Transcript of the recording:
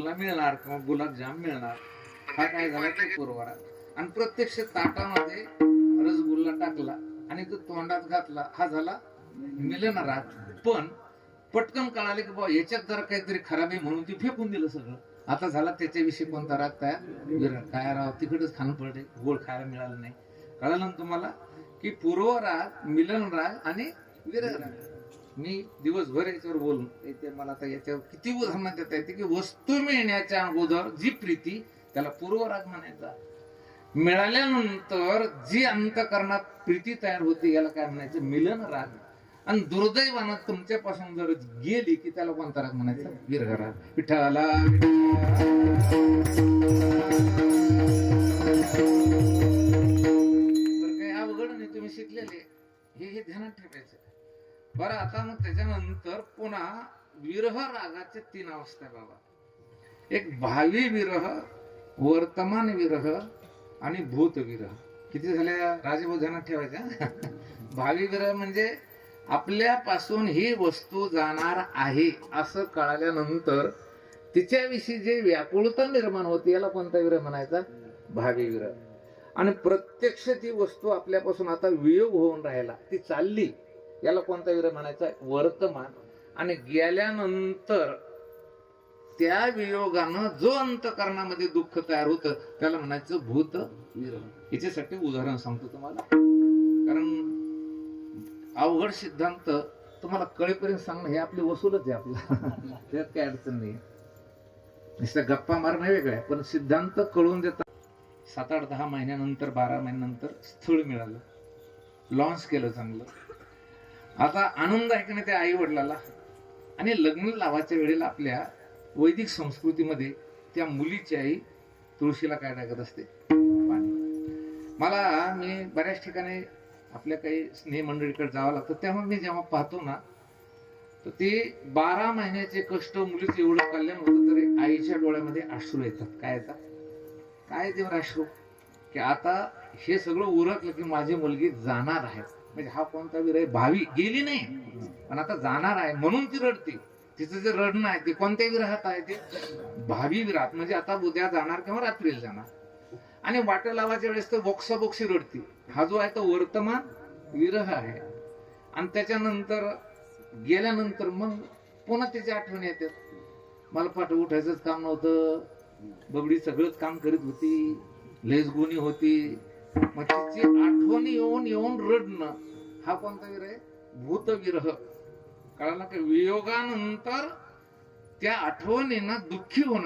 रसगुल्ला मिळणार किंवा गुलाबजाम मिळणार, हा काय झाला तो पूर्वराग. आणि प्रत्यक्ष ताटामध्ये रसगुल्ला टाकला आणि तो तोंडात घातला, हा झाला मिलन राग. पण पटकन कळाले की बाबा याच्यात जरा काहीतरी खराब आहे म्हणून ती फेकून दिलं सगळं. आता झाला त्याच्याविषयी कोणता राग तयार, विरह. काय राव तिकडच खाणं पडले, गोड खायला मिळालं नाही. कळालं ना तुम्हाला की पूर्वराग, मिलन राग आणि विरह राग. मी दिवसभर याच्यावर बोलून ते मला आता याच्यावर किती उदाहरणं देता येते की वस्तू मिळण्याच्या अगोदर जी प्रीती, त्याला पूर्वराग म्हणायचा. मिळाल्यानंतर जी अंतःकरणात प्रीती तयार होते याला काय म्हणायचं, मिलन राग. आणि दुर्दैवानं तुमच्यापासून जर गेली की त्याला कोणता राग म्हणायचा, विरह राग. विठ्ठला काही अवघड नाही, तुम्ही शिकलेले हे ध्यानात ठेवायचं. बरं आता मग त्याच्यानंतर पुन्हा विरह रागाच्या 3 अवस्था आहे बाबा. एक भावी विरह, वर्तमान विरह आणि भूत विरह. किती झाल्या राजेभाऊ, ध्यानात ठेवायच्या. भावी विरह म्हणजे आपल्यापासून ही वस्तू जाणार आहे असं कळाल्यानंतर तिच्याविषयी जे व्याकुळता निर्माण होते याला कोणता विरह म्हणायचा, भावी विरह. आणि प्रत्यक्ष ती वस्तू आपल्यापासून आता वियोग होऊन राहिला, ती चालली, याला कोणता विरह म्हणायचा, वर्तमान. आणि गेल्यानंतर त्या वियोगानं जो अंतःकरणामध्ये दुःख तयार होतं त्याला म्हणायचं भूत विरह. याच्यासाठी उदाहरण सांगतो तुम्हाला, कारण अवघड सिद्धांत तुम्हाला कळेपर्यंत सांगणं हे आपली वसूलच आहे आपला. त्यात काही अडचण नाही. नुसत्या गप्पा मारणं वेगळ्या, पण सिद्धांत कळून देतात. 7-8-10 महिन्यानंतर, 12 महिन्यानंतर स्थळ मिळालं, लॉन्च केलं चांगलं. आता आनंद आहे की नाही त्या आई वडिलाला. आणि लग्न लावायच्या वेळेला आपल्या वैदिक संस्कृतीमध्ये त्या मुलीची आई तुळशीला काय टाकत असते, पाणी. मी बऱ्याच ठिकाणी आपल्या काही स्नेह मंडळीकडे जावं लागतं, तेव्हा मी जेव्हा पाहतो ना, तर ते 12 महिन्याचे कष्ट, मुलीचं एवढं कल्याण होतं तरी आईच्या डोळ्यामध्ये अश्रू येतात. काय येतात, काय देवर अश्रू, की आता हे सगळं उरकलं की माझी मुलगी जाणार आहे. म्हणजे हा कोणता विरह, भावी, गेली नाही पण आता जाणार आहे म्हणून ती रडते. तिचं जे रडणं आहे ते कोणत्या विरहात आहे, ते भावी विरहात. म्हणजे आता उद्या जाणार किंवा रात्रीला जाणार. आणि वाट लावायच्या वेळेस तर बोक्साबोक्सी रडती. हा जो आहे तो वर्तमान विरह आहे. आणि त्याच्यानंतर गेल्यानंतर मग पुन्हा त्याची आठवण येते. मला पाठ उठायचंच काम नव्हतं, बबडी सगळंच काम करीत होती, लेस गुणी होती. मग तिची आठवण येऊन येऊन रडणं, हा कोणता विरह आहे, भूत विरह. कळाला की वियोगानंतर त्या आठवणींना दुःखी होणं.